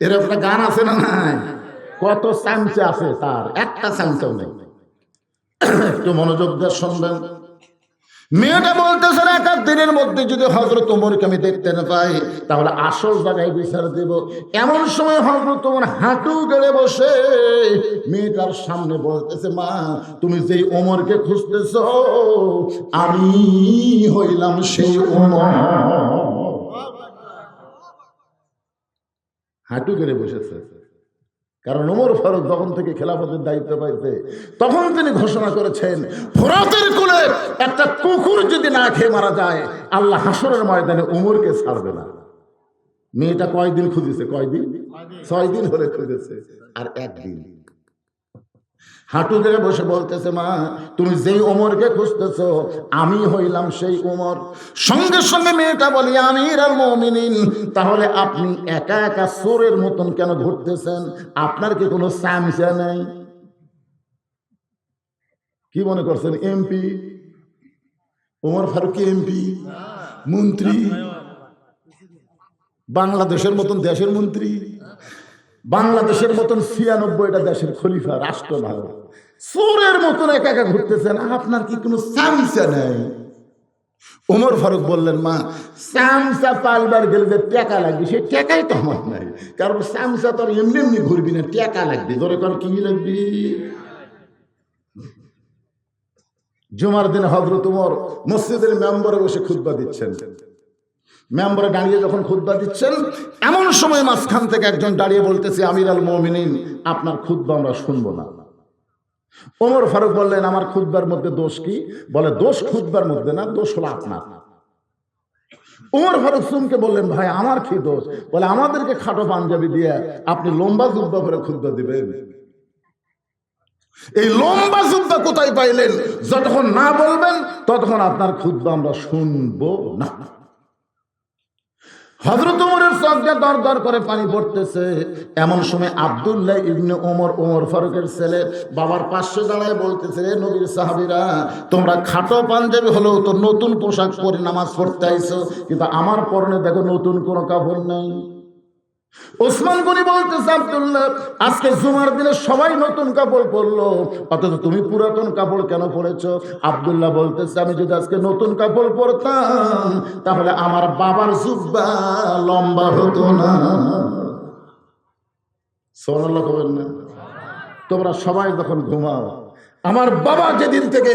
এর একটা গান আছে না নাই? কত চামচা আছে তার, একটা চামচাও নেই। একটু মনোযোগ দিয়ে শুনবেন। মেয়েটা বলতেছে, 1 দিনের মধ্যে যদি হযরত ওমরকে আমি দেখতে না পাই, তাহলে আসল জায়গায় বিচার দেব। এমন সময় হযরত ওমর হাঁটু গেড়ে বসে মেয়েটার সামনে বলতেছে, মা তুমি যেই ওমরকে খুঁজতেছ, আমি হইলাম সেই ওমর। হাঁটু গেড়ে বসেছে, কারণ ওমর ফারুক যখন থেকে খেলাফতের দায়িত্ব পাইছে, তখন তিনি ঘোষণা করেছেন, ফোরাতের কোলে একটা কুকুর যদি না খেয়ে মারা যায়, আল্লাহ হাসরের ময়দানে ওমরকে ছাড়বে না। মেয়েটা কয়দিন খুঁজেছে? কয়দিন? 6 দিন হলে খুঁজেছে, আর 1 দিন। হাঁটু গেড়ে বসে বলতেছে, মা তুমি যেই ওমরকে খুঁজতেছো, আমি হইলাম সেই ওমর। সঙ্গে সঙ্গে মেয়েটা বলি, আমিরুল মুমিনিন, তাহলে আপনি একা একা চোরের মতন কেন ঘুরতেছেন? আপনার কি কোনো চামচা নাই? কি মনে করছেন এমপি? ওমর ফারুক কি এমপি, মন্ত্রী? বাংলাদেশের মতন দেশের মন্ত্রী, বাংলাদেশের মতন 96টা দেশের খলিফা, রাষ্ট্রনায়ক, চোরের মতন একা একা ঘুরতেছেন, আপনার কি কোনো চামচা নেই? ওমর ফারুক বললেন, মা চামচা পালবার গেলে যে টাকা লাগবে, সেই টাকাই তো আমার নাই, কারণ চামচা তো এমনি এমনি ঘুরবি না, টাকা লাগবে। ধরে কর কি লাগবে? জুমার দিনে হযরত ওমর মসজিদের মেম্বরে বসে খুতবা দিচ্ছেন। মেম্বরে দাঁড়িয়ে যখন খুতবা দিচ্ছেন, এমন সময় মাঝখান থেকে একজন দাঁড়িয়ে বলতেছে, আমিরুল মুমিনিন, আপনার খুতবা আমরা শুনবো না। ওমর ফারুক বললেন, আমার খুতবার মধ্যে দোষ কি? বলে, দোষ খুতবার মধ্যে না, দোষ হলো আপনার। ওমর ফারুক সুমকে বললেন, ভাই আমার কি দোষ? বলে, আমাদেরকে খাটো পাঞ্জাবি দিয়ে আপনি লম্বা জুব্বা করে খুতবা দিবেন? এই লম্বা জুব্বা কোথায় পাইলেন? যতক্ষণ না বলবেন ততক্ষণ আপনার খুতবা আমরা শুনবো না। হযরত ওমরের চোখ দিয়ে দর দর করে পানি পড়তেছে। এমন সময় আব্দুল্লাহ ইবনে ওমর, ওমর ফারুকের ছেলে, বাবার পাশে দাঁড়ায় বলতেছে, রে নবীর সাহাবীরা, তোমরা খাটো পাঞ্জাবি হলেও তো নতুন পোশাক পরে নামাজ পড়তে আইছো, কিন্তু আমার পরনে দেখো নতুন কোনো কাপড় নেই। ওসমান গনি বলতেছে, আব্দুল্লাহ, আজকে জুমার দিনে সবাই নতুন কাপড় পরলো, অথচ তুমি পুরাতন কাপড় কেন পরেছো? আব্দুল্লাহ বলতেছে, আমি যদি আজকে নতুন কাপড় পরতাম, তাহলে আমার বাবার জুব্বা লম্বা হতো না। সুবহানাল্লাহ কবেন না? তোমরা সবাই যখন ঘুমাও, আমার বাবা যেদিন থেকে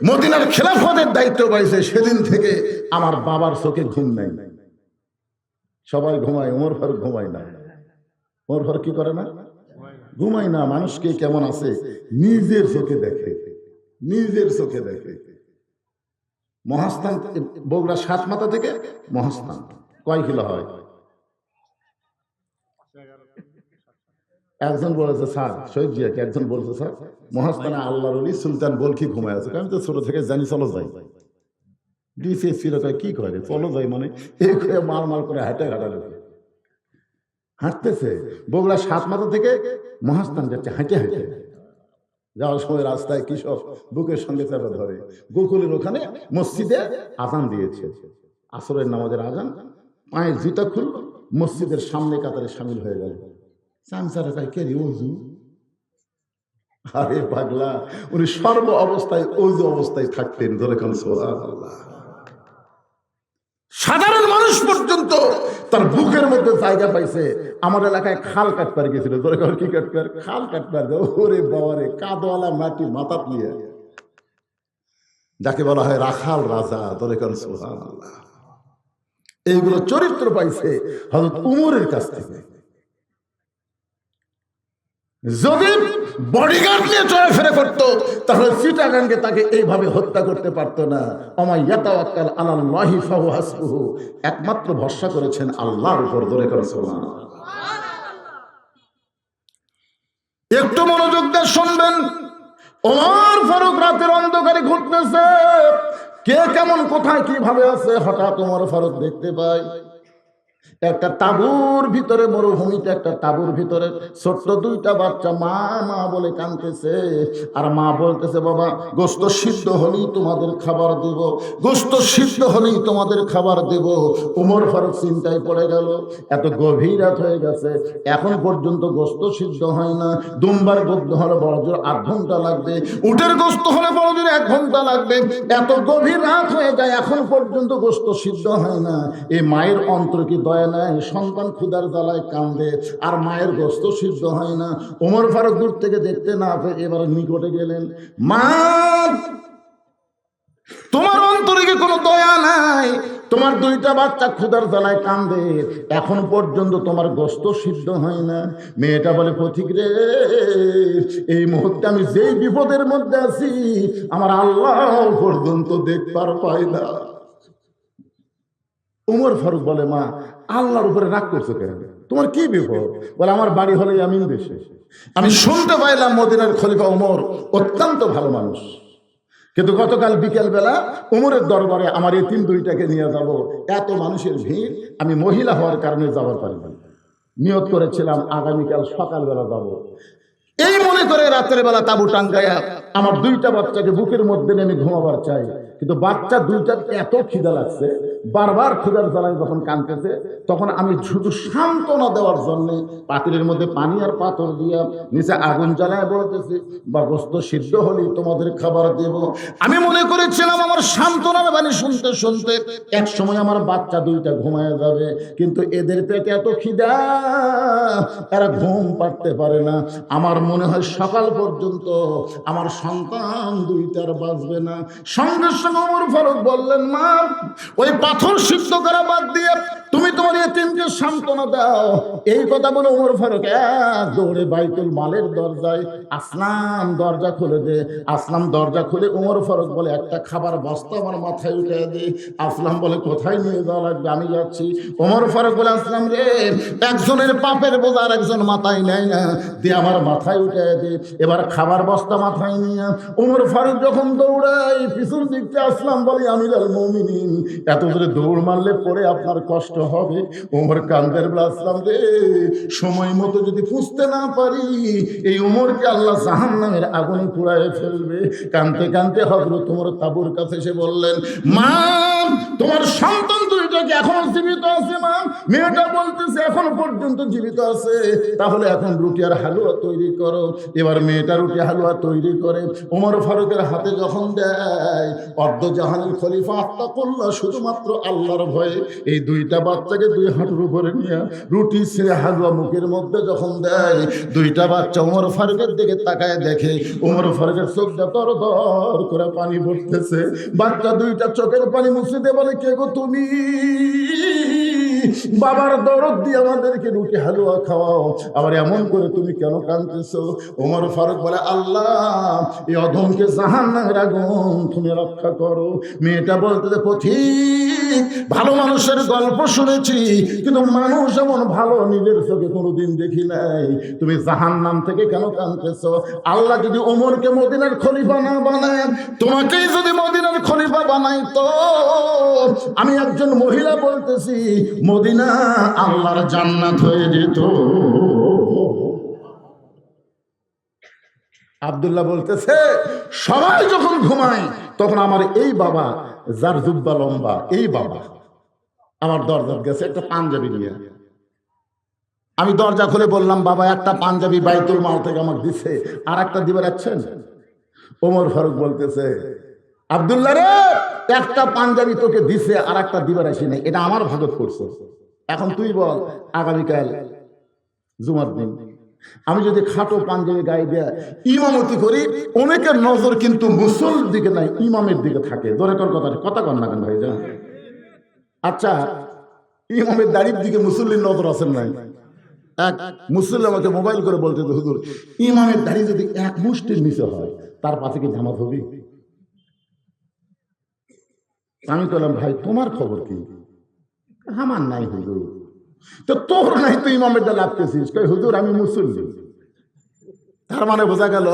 মদিনার খেলাফতের দায়িত্ব পাইছে, সেদিন থেকে আমার বাবার চোখে ঘুম নাই। সবাই ঘুমায়, ওমর ফারুক ঘুমায় না। ওমর ফারুক কি করে না? ঘুমায় না। মানুষকে কেমন আছে নিজের চোখে দেখে, নিজের চোখে দেখে। মহাস্থান, বগুড়া 7 মাথা থেকে মহাস্থান কয় কিলো হয়? একজন বলেছে স্যার, শহীদ জিয়াকে একজন বলছে, স্যার মহাস্থানে আল্লাহর ওলি সুলতান বলখি ঘুমায় আছে। আমি তো ছোট থেকে জানি, চলো যাই। কি করে চলো যাই মানে মার মার করে হাঁটে হাঁটতেছে। বগুড়া 7 মাথা থেকে মহাস্থান যাচ্ছে হাঁটে হাঁটে। যাওয়ার সময় রাস্তায় কৃষক বুকের সঙ্গে চাপা ধরে। গোকুলের ওখানে মসজিদে আজান দিয়েছে, আসরের নামাজের আজান। পায়ের জুতা খুল, মসজিদের সামনে কাতারে সামিল হয়ে গেল। চামচারা কয়, কে রে ওযু? আরে পাগলা, উনি সর্ব অবস্থায় ওযু অবস্থায় থাকতেন। ধরে কোন সুবহানাল্লাহ। সাধারণ মানুষ পর্যন্ত তার বুকের মধ্যে জায়গা পাইছে। আমার এলাকায় খাল কাটবার গেছিল, ধরে কোন কি কাটবার, খাল কাটবার। ওরে বাবারে, কাদওয়ালা মাটি মাথা নিয়ে, যাকে বলা হয় রাখাল রাজা। ধরে কোন সুবহানাল্লাহ। এইগুলো চরিত্র পাইছে হযরত উমরের কাছ থেকে। যদি বডিগার্ড নিয়ে চলাফেরা করতো তাহলে চিটাগাঙ্গে তাকে এইভাবে হত্যা করতে পারতো না। ওমা ইয়াতাওয়াক্কাল আলাল্লাহি ফাহুয়া হাসবুহু, একমাত্র ভরসা করেছেন আল্লাহর উপর। ধরে করে সুবহানাল্লাহ। একটু মনোযোগ দিয়ে শুনবেন। ওমর ফারুক রাতের অন্ধকারে ঘুরতেছে, কে কেমন কোথায় কিভাবে আছে। হঠাৎ ওমর ফারুক দেখতে পায় একটা তাঁবুর ভিতরে, মরুভূমিতে একটা তাঁবুর ভিতরে ছোট্ট দুইটা বাচ্চা মা মা বলে কাঁদতেছে। আর মা বলতেছে, বাবা গোশত সিদ্ধ হলেই তোমাদের খাবার দেব, গোশত সিদ্ধ হলেই তোমাদের খাবার দেব। ওমর ফারুক চিন্তায় পড়ে গেল, এত গভীর রাত হয়ে গেছে, এখন পর্যন্ত গোশত সিদ্ধ হয় না। দুম্বার গোশত হলে বড় জোর 8 ঘন্টা লাগবে, উটের গোশত হলে বড় জোর 1 ঘন্টা লাগবে। এত গভীর রাত হয়ে যায়, এখন পর্যন্ত গোশত সিদ্ধ হয় না। এই মায়ের অন্তর কি দয়া নাই? সন্তান ক্ষুধার জ্বালায় কান্দে, আর মায়ের গোশত সিদ্ধ হয় না। ওমর ফারুক দূর থেকে দেখতে না পেয়ে এবার নিকটে গেলেন। মা, তোমার অন্তরে কি কোনো দয়া নাই? তোমার দুইটা বাচ্চা ক্ষুধার জ্বালায় কান্দে, এখন পর্যন্ত তোমার গোশত সিদ্ধ হয় না। মেয়েটা বলে, পথিক রে, এই মুহূর্তে আমি যেই বিপদের মধ্যে আছি আমার আল্লাহ পর্যন্ত দেখবার পাই না। ওমর ফারুক বলে, মা আল্লাহর উপরে রাগ করছো কেন? তোমার কি বিপদ? বলে, আমার বাড়ি হলো ইয়ামিন দেশে। আমি শুনতে পাইলাম মদিনার খলিফা ওমর অত্যন্ত ভালো মানুষ, কিন্তু গতকাল বিকেল বেলা ওমরের দরবারে আমার এতিম দুইটাকে নিয়ে যাব, এত মানুষের ভিড়, আমি মহিলা হওয়ার কারণে যাবার পারিনি। নিয়ত করেছিলাম আগামীকাল সকালবেলা যাব। এই মনে করে রাতের বেলা তাঁবু টাঙ্গায়া আমার দুইটা বাচ্চাকে বুকের মধ্যে নেমে ঘুমাবার চাই, কিন্তু বাচ্চা দুইটার এত খিদা লাগছে, বারবার ক্ষুধার জ্বালায় যখন কাঁদতেছে, তখন আমি শুধু সান্ত্বনা দেওয়ার জন্য পাতিলের মধ্যে পানি আর পাথর দিয়া নিচে আগুন জ্বালায় বলতেছি, বা গোশত সিদ্ধ হলেই তোমাদের খাবার দেব। আমি মনে করেছিলাম আমার সান্ত্বনার বাণী শুনতে শুনতে এক সময় আমার বাচ্চা দুইটা ঘুমায় যাবে, কিন্তু এদের পেটে এত খিদা, এরা ঘুম পাড়তে পারে না। আমার মনে হয় সকাল পর্যন্ত আমার সন্তান দুইটার বাঁচবে না। সঙ্গে সঙ্গে ওমর ফারুক বললেন, মা ওই পাথর সিদ্ধ করা বাদ দিয়ে তুমি তোমার এতিমকে সান্ত্বনা দাও। এই কথা বলে ওমর ফারুক এক দৌড়ে বাইতুল মালের দরজায়, আসলাম দরজা খুলে দে। আসলাম দরজা খুলে ওমর ফারুক বলে, একটা খাবার বস্তা আমার মাথায় উঠে দে। আসলাম বলে, কোথায় নিয়ে যাওয়া লাগবে? আমি যাচ্ছি। ওমর ফারুক বলে, আসলাম রে, একজনের পাপের বোঝা আর একজন মাথায় নেয় না, দিয়ে আমার মাথায় উঠে দে। এবার খাবার বস্তা মাথায় নিয়ে ওমর ফারুক যখন দৌড়ায়, পিছন দিকতে আসলাম বলে, আমিরুল মুমিনিন, এত জোরে দৌড় মারলে পরে আপনার কষ্ট হবে। ওমর কান্দের বলে, আসলাম রে, সময় মতো যদি পুষতে না পারি এই ওমরকে আল্লাহ জাহান্নামের আগুনে পুড়ায় ফেলবে। কানতে কানতে হযরত ওমর তাঁবুর কাছে এসে বললেন, মা তোমার সন্তান দুইটাকে এখনো জীবিত আছে? মা, মেয়েটা বলতেছে এখনো পর্যন্ত জীবিত আছে। তাহলে এখন রুটি আর হালুয়া তৈরি করো। এবার মেয়েটা রুটি হালুয়া তৈরি করে ওমর ফারুকের হাতে যখন দেয়, অর্ধজাহানের খলিফা আত্তাকুল্লাহ, শুধুমাত্র আল্লাহর ভয়ে এই দুইটা বাচ্চাকে 2 হাঁটুর উপরে নিয়ে রুটি ছেড়ে হালুয়া মুখের মধ্যে যখন দেয়, দুইটা বাচ্চা ওমর ফারুকের দিকে তাকায় দেখে ওমর ফারুকের চোখটা তর তর করে পানি পড়তেছে। বাচ্চা দুইটা চোখের পানি মুছে দিয়ে বলে, কে গো তুমি? বাবার দরদ দিয়ে আমাদেরকে রুটি হালুয়া খাওয়াও, আবার এমন করে তুমি কেন কাঁদতেছো? ওমর ফারুক বলে, আল্লাহ এই অধমকে জাহান্নামের আগুন তুমি রক্ষা করো। মেয়েটা বলতেছে, পথিক, ভালো মানুষের গল্প শুনেছি, কিন্তু মানুষ এমন ভালো নিজের চোখে কোনোদিন দেখি নাই। তুমি জাহান্নাম থেকে কেন কাঁদতেছো? আল্লাহ যদি ওমরকে মদিনার খলিফা না বানায়, তোমাকেই যদি মদিনার খলিফা বানাই, তো আমি একজন মহিলা বলতেছি মদিনা আল্লাহর জান্নাত হয়ে যেত। আব্দুল্লাহ বলতেছে, সবাই যখন ঘুমায় তখন আমার এই বাবা, যার জুব্বা লম্বা, এই বাবা আমার দরজার গেছে একটা পাঞ্জাবি নিয়ে। আমি দরজা খুলে বললাম, বাবা একটা পাঞ্জাবি বাইতুল মাল থেকে আমাকে দিছে, আর একটা দিবে রাখছেন? ওমর ফারুক বলতেছে, আব্দুল্লাহ রে, একটা পাঞ্জাবি তোকে দিছে, আর একটা দিবে রাখি নাই, এটা আমার ভাগত করছে। এখন তুই বল, আগামীকাল জুমার দিন আমি যদি খাটো পাঞ্জাবি গায়ে দেয়া ইমামতি করি, অনেকের নজর কিন্তু মুসল দিকে নাই, ইমামের দিকে থাকে। জোরে তোর কথা কন না কেন ভাই যান? আচ্ছা, ইমামের দাড়ির দিকে মুসল্লির নজর আছেন নাই? এক মুসল্লি আমাকে মোবাইল করে বলতে, হুজুর ইমামের দাড়ি যদি এক মুষ্টির নিচে হয়, তার পাশে কি জামাত হবে? আমি বললাম, ভাই তোমার খবর কি? আমার নাই হুজুর। তো তোর নাই, তুই ইমামের ডাল আপতেছিস? কই হুজুর আমি মুসল্লি। তার মানে বোঝা গেল,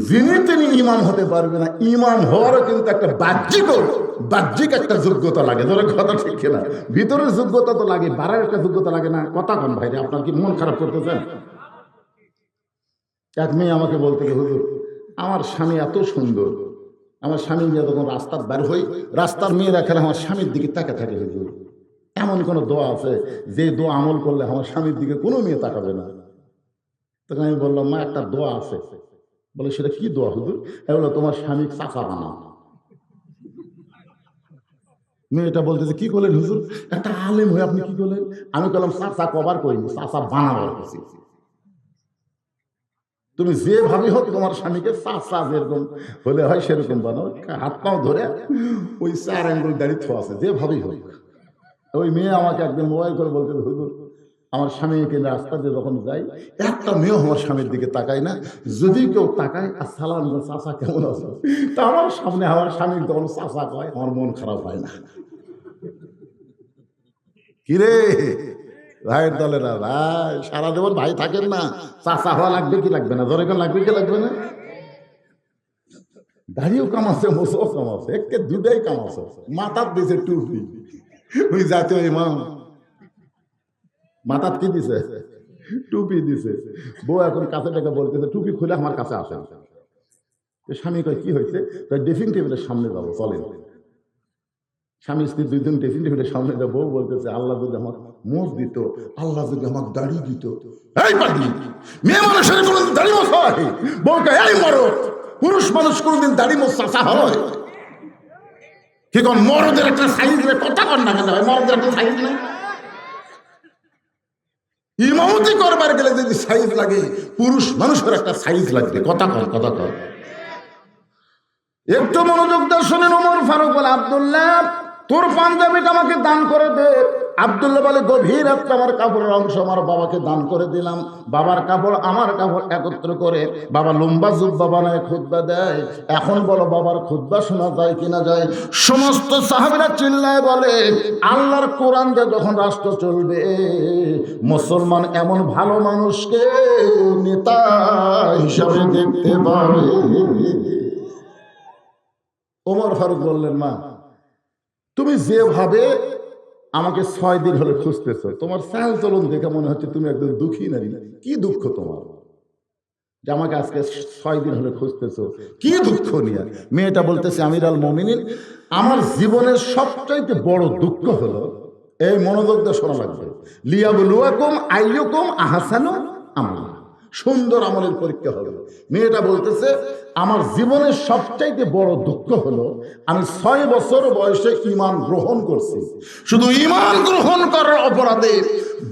যিনি তিনি ইমাম হতে পারবে না। ইমাম হওয়ারও কিন্তু একটা বাহ্যিক একটা যোগ্যতা লাগে। ধরে কথা ঠিক কিনা? ভিতরের যোগ্যতা তো লাগে, বাড়ার একটা যোগ্যতা লাগে না? কথা কন ভাই, আপনার কি মন খারাপ করতেছেন? এক মেয়ে আমাকে বলতে, হুজুর আমার স্বামী এত সুন্দর, আমার স্বামী নিয়ে যখন রাস্তার বের হই, রাস্তার মেয়েরা খেলে আমার স্বামীর দিকে তাকে থাকে। হুজুর এমন কোন দোয়া আছে যে দোয়া আমল করলে আমার স্বামীর দিকে কোনো মেয়ে তাকাবে না? তখন আমি বললাম, মা একটা দোয়া আছে। বলে, সেটা কি দোয়া হুজুর? বললো, তোমার স্বামী চাচা বানাও। মেয়েটা বলতেছে, কি করলেন হুজুর? একটা আলেম হয়ে আপনি কি করলেন? আমি বললাম, চাচা কবার করিনি, চাচা বানাবার করছি। তুমি যেভাবে হোক তোমার স্বামীকে চাচা যেরকম হলে হয় সেরকম বানাও, হাত পাও ধরে ওই 4 আঙ্গুল দাড়ি থো আছে, যেভাবেই হোক। ওই মেয়ে আমাকে একদিন মোবাইল করে বলতে, হুজুর আমার স্বামীকে রাস্তা দিয়ে যখন যাই, একটা মেয়েও আমার স্বামীর দিকে তাকায় না। যদি কেউ তাকায়, আসসালাম চাচা কেমন আছো, তা আমার সামনে আমার স্বামীর যখন চাচা কয়, আমার মন খারাপ হয় না। কিরে ভাইয়ের দলেরা, ভাই সারা জীবন ভাই থাকেন না, চাচা হওয়া লাগবে কি লাগবে না? ধরে লাগবে কি লাগবে না? দাড়িও কামাচ্ছে, মোসও কামাচ্ছে, একে দুটাই কামাচ্ছে। মাথার দিছে টুপি, ওই জাতীয় ইমাম মাথার কি দিছে? টুপি দিছে। বউ এখন কাছে টাকা বলতেছে, টুপি খুলে আমার কাছে আসেন। স্বামী কয়, কি হয়েছে? ড্রেসিং টেবিলের সামনে যাবো, চলেন। স্বামী স্ত্রী দুইজন ড্রেসিং টেবিলের সামনে যাবো। বউ বলতেছে, আল্লাহ যদি আমার মোজ দিত, আল্লাহ যদি আমার দাড়ি দিত। এই পাগলি, মেয়ে মানুষের কোনদিন দাড়ি মোছ হয়? বউকে, এই মরদ, পুরুষ মানুষ কোনদিন দাড়ি মোছ চাচা হয়? কি কোন মরদের একটা সাইজ কথা কর না কেন? মরদের একটা সাইজ নেই? ইমামতি করবার গেলে যদি সাইজ লাগে, পুরুষ মানুষের একটা সাইজ লাগবে। কথা কর। একটু মনোযোগ দিয়ে শোনেন। ওমর ফারুক বলে, আব্দুল্লাহ তোর পাঞ্জাবিটা আমাকে দান করে দে। আব্দুল্লাহ বলে, গভীর রাত্রে আমার কাপড়ের অংশ আমার বাবাকে দান করে দিলাম। বাবার কাপড় আমার কাপড় একত্র করে বাবা লম্বা জুব্বা বানায় খুতবা দেয়। এখন বলো, বাবার খুতবা শোনা যায় কিনা যায়? সমস্ত সাহাবীরা চিল্লায় বলে, আল্লাহর কোরআন দিয়ে যখন রাষ্ট্র চলবে, মুসলমান এমন ভালো মানুষকে নেতা হিসাবে দেখতে পাবে। ওমর ফারুক বললেন, মা তুমি যেভাবে আমাকে 6 দিন হলে খুঁজতেছ, তোমার চাল চলন দেখে মনে হচ্ছে তুমি একদম দুঃখী নারী। কি দুঃখ তোমার যে আমাকে আজকে 6 দিন হলে খুঁজতেছ? কি দুঃখ নিয়ে? মেয়েটা বলতেছে, আমির আল মুমিনিন, আমার জীবনের সবচাইতে বড় দুঃখ হলো, এই মনোযোগ দিয়ে শোনা লাগবে, লিয়াবলুয়াকুম আইয়ুকুম আহসানু আমালা, সুন্দর আমলের পরীক্ষা হবে। মেয়েটা বলতেছে, আমার জীবনের সবচাইতে বড় দুঃখ হলো, আমি 6 বছর বয়সে ঈমান গ্রহণ করছি। শুধু ঈমান গ্রহণ করার অপরাধে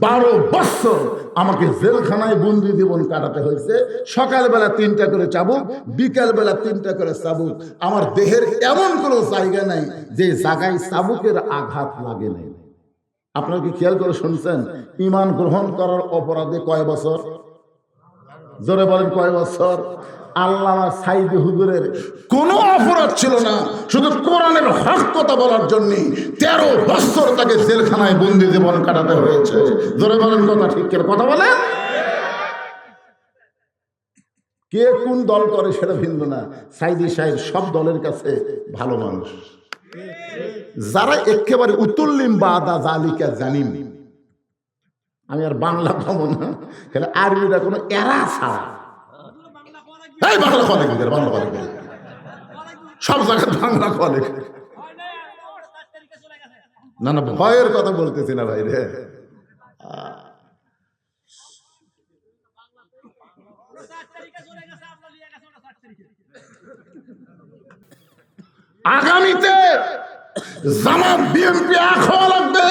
12 বছর আমাকে জেলখানায় বন্দি জীবন কাটাতে হয়েছে। সকালবেলা 3টা করে চাবুক, বিকালবেলা 3টা করে চাবুক। আমার দেহের এমন কোনো জায়গা নাই যে জায়গায় চাবুকের আঘাত লাগে নাই। আপনারা কি খেয়াল করে শুনছেন? ঈমান গ্রহণ করার অপরাধে কয় বছর? জোরে বলেন, কয় বছর? আল্লামা সাইদি হুজুরের কোনো অপরাধ ছিল না, শুধু কোরআনের হক কথা বলার জন্য 13 বছর তাকে জেলখানায় বন্দি জীবন কাটাতে হয়েছে। জোরে বলেন, কথা ঠিক করে কথা বলে। কে কোন দল করে সেটা ভিন্ন না, সাইদি সাহেব সব দলের কাছে ভালো মানুষ। যারা একেবারে উতুল্লিম বাদা জালিকা জানিম, আমি আর বাংলা পাবো না, আরবিটা কোনো এরা ছাড়া বাংলা কলেজ, সব জায়গায় বাংলা কলেজ। না ভয়ের কথা বলতেছি না ভাই রে। আগামীতে জামাত বিএনপি এক হওয়া লাগবে,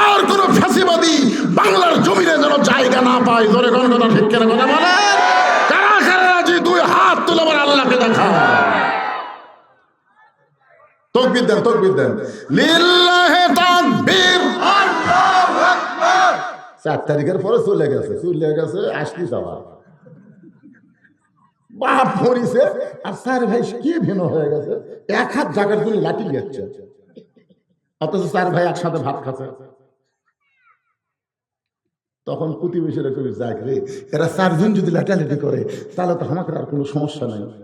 আর কোন ফ্যাসিবাদী বাংলার জমিনে যেন জায়গা না পায়। ধরে কোন কথা ঠিক কেন কথা বলে? কারা কারা রাজি? দুই হাত তুলে আমার আল্লাহকে দেখা। তাকবীর দেন, তাকবীর দেন, লিল্লাহি তাকবীর। 4 তারিখের পরে চলে গেছে আসলি যাওয়া বাপ মরিছে। আর 4 ভাই কি ভিন্ন হয়ে গেছে, এক হাত জায়গার জন্য লাঠি যাচ্ছে, অথচ 4 ভাই একসাথে ভাত খাচ্ছে। তখন প্রতিবেশীরা কবি যাক রে, এরা 4 জন যদি লাঠালাঠি করে তাহলে তো আমাকে আর কোনো সমস্যা নাই।